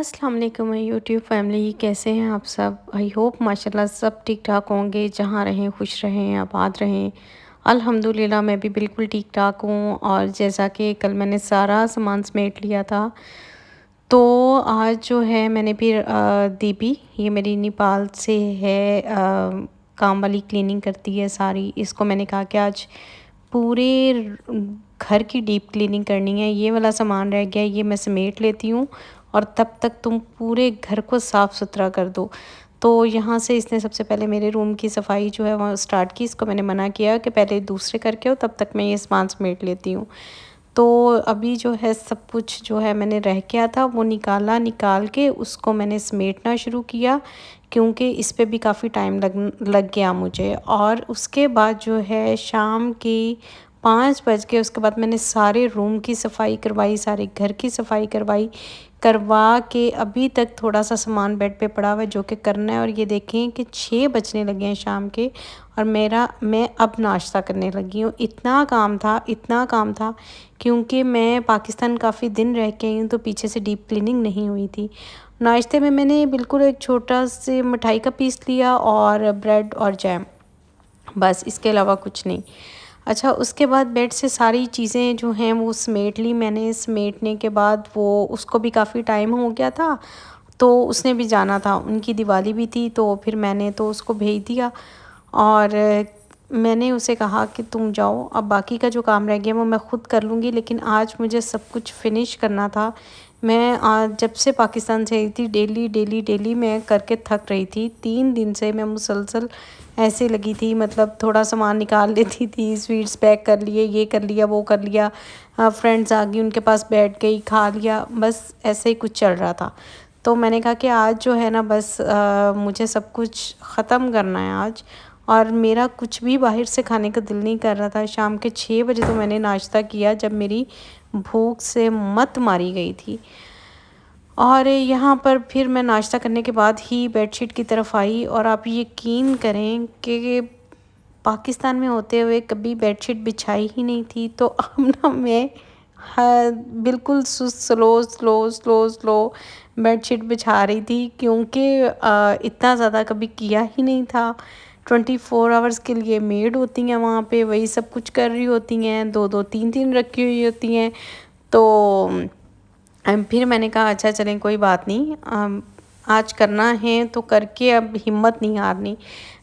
अस्सलाम वालेकुम my YouTube family, कैसे हैं आप सब। आई होप माशाल्लाह सब ठीक ठाक होंगे, जहाँ रहें खुश रहें आबाद रहें। अल्हम्दुलिल्लाह मैं भी बिल्कुल ठीक ठाक हूँ। और जैसा कि कल मैंने सारा सामान समेट लिया था, तो आज जो है मैंने फिर दीदी, ये मेरी नेपाल से है, काम वाली क्लीनिंग करती है सारी। इसको मैंने कहा कि आज पूरे घर की डीप क्लीनिंग करनी है, ये वाला सामान रह गया ये मैं समेट लेती हूँ और तब तक तुम पूरे घर को साफ़ सुथरा कर दो। तो यहाँ से इसने सबसे पहले मेरे रूम की सफाई जो है वो स्टार्ट की। इसको मैंने मना किया कि पहले दूसरे करके हो, तब तक मैं ये सामान समेट लेती हूँ। तो अभी जो है सब कुछ जो है मैंने रह गया था वो निकाला, निकाल के उसको मैंने समेटना शुरू किया, क्योंकि इस पे भी काफ़ी टाइम लग गया मुझे। और उसके बाद जो है शाम की 5 बज गए। उसके बाद मैंने सारे रूम की सफाई करवाई, सारे घर की सफाई करवा के अभी तक थोड़ा सा सामान बेड पे पड़ा हुआ है जो कि करना है। और ये देखें कि 6 बजने लगे हैं शाम के, और मैं अब नाश्ता करने लगी हूँ। इतना काम था, इतना काम था, क्योंकि मैं पाकिस्तान काफ़ी दिन रह के आई हूँ, तो पीछे से डीप क्लीनिंग नहीं हुई थी। नाश्ते में मैंने बिल्कुल एक छोटा से मिठाई का पीस लिया और ब्रेड और जैम, बस इसके अलावा कुछ नहीं। अच्छा, उसके बाद बेड से सारी चीज़ें जो हैं वो समेट ली मैंने। समेटने के बाद वो उसको भी काफ़ी टाइम हो गया था, तो उसने भी जाना था, उनकी दिवाली भी थी, तो फिर मैंने तो उसको भेज दिया। और मैंने उसे कहा कि तुम जाओ, अब बाकी का जो काम रह गया वो मैं ख़ुद कर लूँगी, लेकिन आज मुझे सब कुछ फ़िनिश करना था। मैं आज जब से पाकिस्तान से आई थी डेली डेली डेली मैं करके थक रही थी। 3 दिन से मैं मुसलसल ऐसे लगी थी, मतलब थोड़ा सामान निकाल लेती थी, स्वीट्स पैक कर लिए, ये कर लिया, वो कर लिया, फ्रेंड्स आ गई उनके पास बैठ गई, खा लिया, बस ऐसे ही कुछ चल रहा था। तो मैंने कहा कि आज जो है ना बस मुझे सब कुछ ख़त्म करना है आज। और मेरा कुछ भी बाहर से खाने का दिल नहीं कर रहा था। शाम के 6 बजे तो मैंने नाश्ता किया, जब मेरी भूख से मत मारी गई थी। और यहाँ पर फिर मैं नाश्ता करने के बाद ही बेडशीट की तरफ आई, और आप यकीन करें कि पाकिस्तान में होते हुए कभी बेडशीट बिछाई ही नहीं थी। तो अब ना मैं, हाँ, बिल्कुल slow slow slow slow bedsheet बिछा रही थी, क्योंकि इतना ज़्यादा कभी किया ही नहीं था। 24 आवर्स के लिए मेड होती हैं वहाँ पे, वही सब कुछ कर रही होती हैं, 2-2 3-3 रखी हुई होती हैं। तो फिर मैंने कहा अच्छा चलें कोई बात नहीं, आज करना है तो करके, अब हिम्मत नहीं हारनी।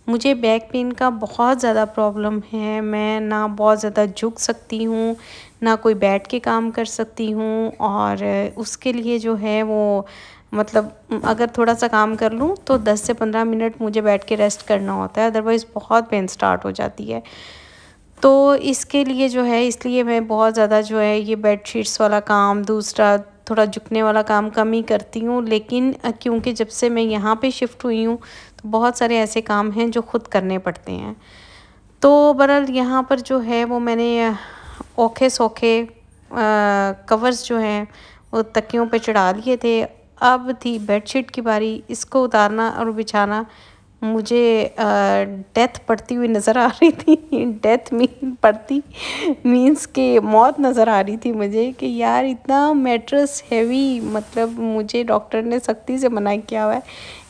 मुझे बैक पेन का बहुत ज़्यादा प्रॉब्लम है, मैं ना बहुत ज़्यादा झुक सकती हूँ, ना कोई बैठ के काम कर सकती हूँ। और उसके लिए जो है वो, मतलब अगर थोड़ा सा काम कर लूँ तो 10 से 15 मिनट मुझे बैठ के रेस्ट करना होता है, अदरवाइज़ बहुत पेन स्टार्ट हो जाती है। तो इसके लिए जो है, इसलिए मैं बहुत ज़्यादा जो है ये बेडशीट्स वाला काम, दूसरा थोड़ा झुकने वाला काम कम ही करती हूँ। लेकिन क्योंकि जब से मैं यहाँ पे शिफ्ट हुई हूँ, तो बहुत सारे ऐसे काम हैं जो खुद करने पड़ते हैं। तो बहरहाल यहाँ पर जो है वो मैंने औखे सौखे कवर्स जो हैं वो तकियों पे चढ़ा लिए थे। अब थी बेडशीट की बारी, इसको उतारना और बिछाना। मुझे डेथ पड़ती हुई नज़र आ रही थी। डेथ मीन पड़ती मीन्स के मौत नज़र आ रही थी मुझे, कि यार इतना मैट्रेस हैवी, मतलब मुझे डॉक्टर ने सख्ती से मना किया हुआ है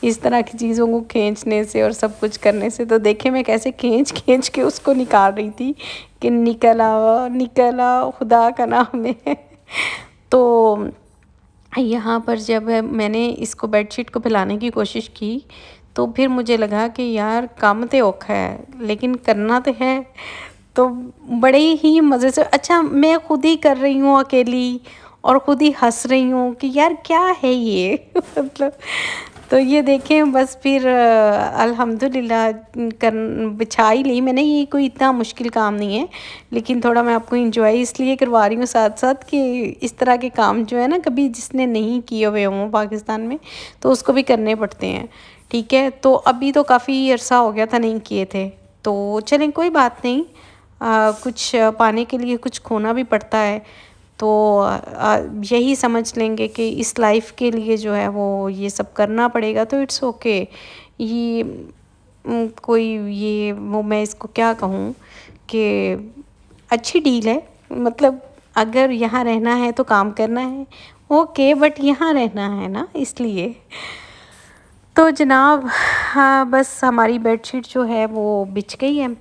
इस तरह की चीज़ों को खींचने से और सब कुछ करने से। तो देखे मैं कैसे खींच खींच के उसको निकाल रही थी कि निकला खुदा का नाम है। तो यहाँ पर जब मैंने इसको बेडशीट को फैलाने की कोशिश की, तो फिर मुझे लगा कि यार काम तो औखा है, लेकिन करना तो है। तो बड़े ही मज़े से, अच्छा मैं खुद ही कर रही हूँ अकेली, और खुद ही हंस रही हूँ कि यार क्या है ये मतलब। तो ये देखें, बस फिर अल्हम्दुलिल्लाह कर बिछा ही ली मैंने। ये कोई इतना मुश्किल काम नहीं है, लेकिन थोड़ा मैं आपको इंजॉय इसलिए करवा रही हूँ साथ साथ, कि इस तरह के काम जो है ना, कभी जिसने नहीं किए हुए हों पाकिस्तान में, तो उसको भी करने पड़ते हैं। ठीक है, तो अभी तो काफ़ी अरसा हो गया था नहीं किए थे, तो चलें कोई बात नहीं। कुछ पाने के लिए कुछ खोना भी पड़ता है, तो यही समझ लेंगे कि इस लाइफ के लिए जो है वो ये सब करना पड़ेगा, तो इट्स ओके। ये कोई ये वो, मैं इसको क्या कहूँ कि अच्छी डील है। मतलब अगर यहाँ रहना है तो काम करना है, ओके, बट यहाँ रहना है ना इसलिए। तो जनाब, हाँ, बस हमारी बेडशीट जो है वो बिछ गई है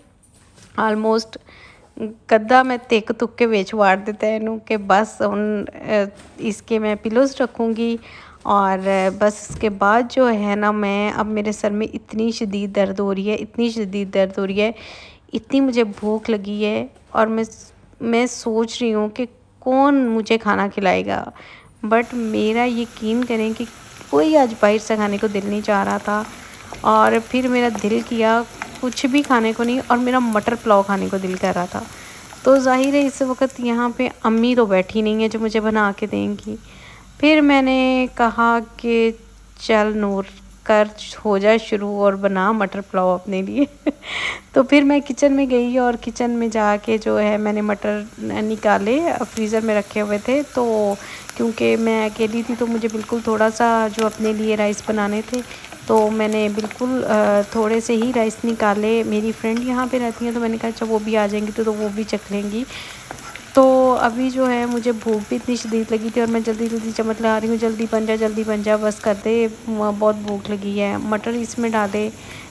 ਆਲਮੋਸਟ। गद्दा मैं तेक तुक के बेच वाड़ देता है इनू कि बस उन इसके मैं पिलोज रखूँगी। और बस इसके बाद जो है ना, मैं अब मेरे सर में इतनी शदीद दर्द हो रही है, इतनी शदीद दर्द हो रही है, इतनी मुझे भूख लगी है। और मैं सोच रही हूँ कि कौन मुझे खाना खिलाएगा। बट मेरा यकीन करें कि कोई आज बाहर से खाने को दिल नहीं चाह रहा था। और फिर मेरा दिल किया कुछ भी खाने को नहीं, और मेरा मटर पुलाव खाने को दिल कर रहा था। तो ज़ाहिर है इस वक्त यहाँ पे अम्मी तो बैठी नहीं है जो मुझे बना के देंगी। फिर मैंने कहा कि चल नूर, कर हो जाए शुरू और बना मटर पुलाव अपने लिए। तो फिर मैं किचन में गई और किचन में जाके जो है मैंने मटर निकाले, फ्रीज़र में रखे हुए थे। तो क्योंकि मैं अकेली थी तो मुझे बिल्कुल थोड़ा सा जो अपने लिए राइस बनाने थे, तो मैंने बिल्कुल थोड़े से ही राइस निकाले। मेरी फ्रेंड यहाँ पे रहती हैं तो मैंने कहा अच्छा वो भी आ जाएंगी तो वो भी चख लेंगी। तो अभी जो है मुझे भूख भी इतनी शदीद लगी थी और मैं जल्दी जल्दी चमक ला रही हूँ, जल्दी बन जा जल्दी बन जा, बस कर दे, बहुत भूख लगी है। मटर इसमें डाले,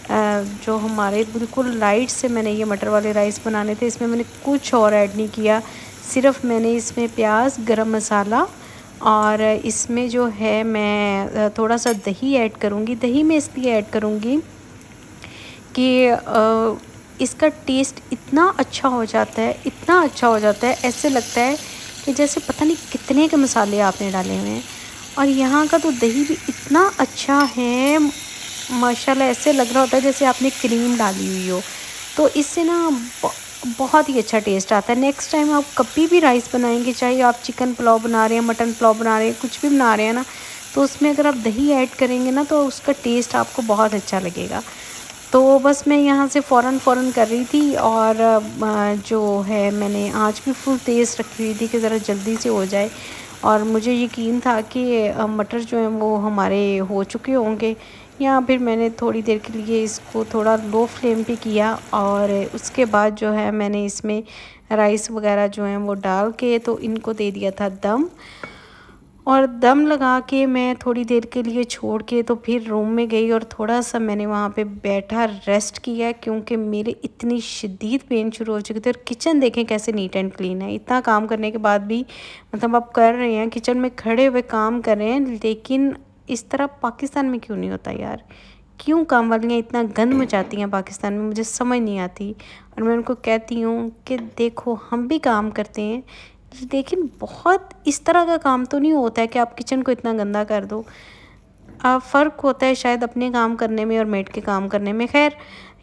जो हमारे बिल्कुल लाइट से मैंने ये मटर वाले राइस बनाने थे। इसमें मैंने कुछ और ऐड नहीं किया, सिर्फ मैंने इसमें प्याज, गरम मसाला और इसमें जो है मैं थोड़ा सा दही ऐड करूँगी। दही मैं इसलिए ऐड करूँगी कि इसका टेस्ट इतना अच्छा हो जाता है, इतना अच्छा हो जाता है, ऐसे लगता है कि जैसे पता नहीं कितने के मसाले आपने डाले हुए हैं। और यहाँ का तो दही भी इतना अच्छा है माशाल्लाह, ऐसे लग रहा होता है जैसे आपने क्रीम डाली हुई हो। तो इससे ना बहुत ही अच्छा टेस्ट आता है। नेक्स्ट टाइम आप कभी भी राइस बनाएंगे, चाहे आप चिकन पुलाव बना रहे हैं, मटन पुलाव बना रहे हैं, कुछ भी बना रहे हैं ना, तो उसमें अगर आप दही ऐड करेंगे ना तो उसका टेस्ट आपको बहुत अच्छा लगेगा। तो बस मैं यहाँ से फ़ौरन कर रही थी और जो है मैंने आँच भी फुल तेज़ रखी हुई थी कि ज़रा जल्दी से हो जाए। और मुझे यकीन था कि मटर जो हैं वो हमारे हो चुके होंगे। या फिर मैंने थोड़ी देर के लिए इसको थोड़ा लो फ्लेम पे किया और उसके बाद जो है मैंने इसमें राइस वगैरह जो हैं वो डाल के तो इनको दे दिया था दम। और दम लगा के मैं थोड़ी देर के लिए छोड़ के तो फिर रूम में गई और थोड़ा सा मैंने वहाँ पे बैठा रेस्ट किया, क्योंकि मेरे इतनी शदीद पेन शुरू हो चुके थे। और किचन देखें कैसे नीट एंड क्लीन है, इतना काम करने के बाद भी, मतलब आप कर रहे हैं किचन में खड़े हुए काम कर रहे हैं, लेकिन इस तरह पाकिस्तान में क्यों नहीं होता यार? क्यों काम वालियाँ इतना गंद मचाती हैं पाकिस्तान में, मुझे समझ नहीं आती। और मैं उनको कहती हूँ कि देखो हम भी काम करते हैं, लेकिन बहुत इस तरह का काम तो नहीं होता है कि आप किचन को इतना गंदा कर दो। फ़र्क होता है शायद अपने काम करने में और मेड के काम करने में। खैर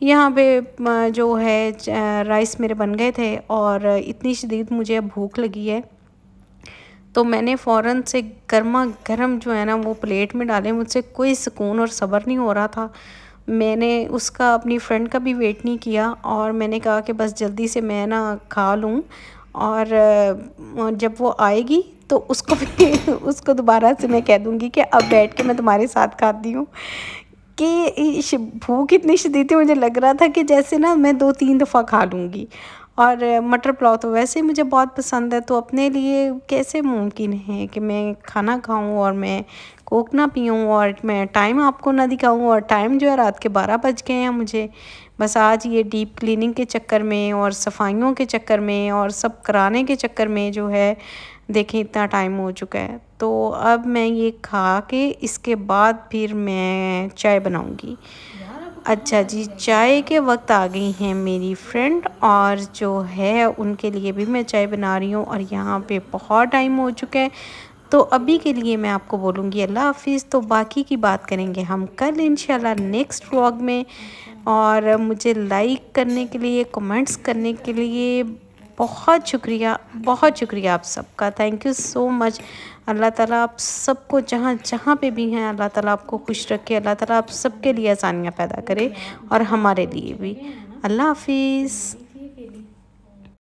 यहाँ पे जो है राइस मेरे बन गए थे और इतनी शदीद मुझे अब भूख लगी है, तो मैंने फ़ौरन से गर्मा गर्म जो है ना वो प्लेट में डाले। मुझसे कोई सुकून और सब्र नहीं हो रहा था। मैंने उसका, अपनी फ्रेंड का भी वेट नहीं किया और मैंने कहा कि बस जल्दी से मैं ना खा लूँ। और जब वो आएगी तो उसको भी उसको दोबारा से मैं कह दूँगी कि अब बैठ के मैं तुम्हारे साथ खाती हूँ। कि भूख इतनी शदीद थी, मुझे लग रहा था कि जैसे ना मैं 2-3 दफ़ा खा लूँगी। और मटर पुलाव तो वैसे ही मुझे बहुत पसंद है, तो अपने लिए कैसे मुमकिन है कि मैं खाना खाऊं और मैं कोक ना पीऊँ और मैं टाइम आपको ना दिखाऊं। और टाइम जो है रात के 12 बज गए हैं मुझे। बस आज ये डीप क्लीनिंग के चक्कर में और सफाइयों के चक्कर में और सब कराने के चक्कर में जो है देखें इतना टाइम हो चुका है। तो अब मैं ये खा के इसके बाद फिर मैं चाय बनाऊंगी। अच्छा जी, चाय के वक्त आ गई हैं मेरी फ्रेंड और जो है उनके लिए भी मैं चाय बना रही हूँ और यहाँ पे बहुत टाइम हो चुका है। तो अभी के लिए मैं आपको बोलूँगी अल्लाह हाफ़िज़। तो बाकी की बात करेंगे हम कल इंशाल्लाह नेक्स्ट व्लॉग में। और मुझे लाइक करने के लिए, कमेंट्स करने के लिए बहुत शुक्रिया आप सबका। Thank you so much. अल्लाह ताला आप सबको जहाँ जहाँ पे भी हैं अल्लाह ताला आपको खुश रखे, अल्लाह ताला आप सबके लिए आसानियाँ पैदा करे और हमारे लिए भी। अल्लाह हाफिज़।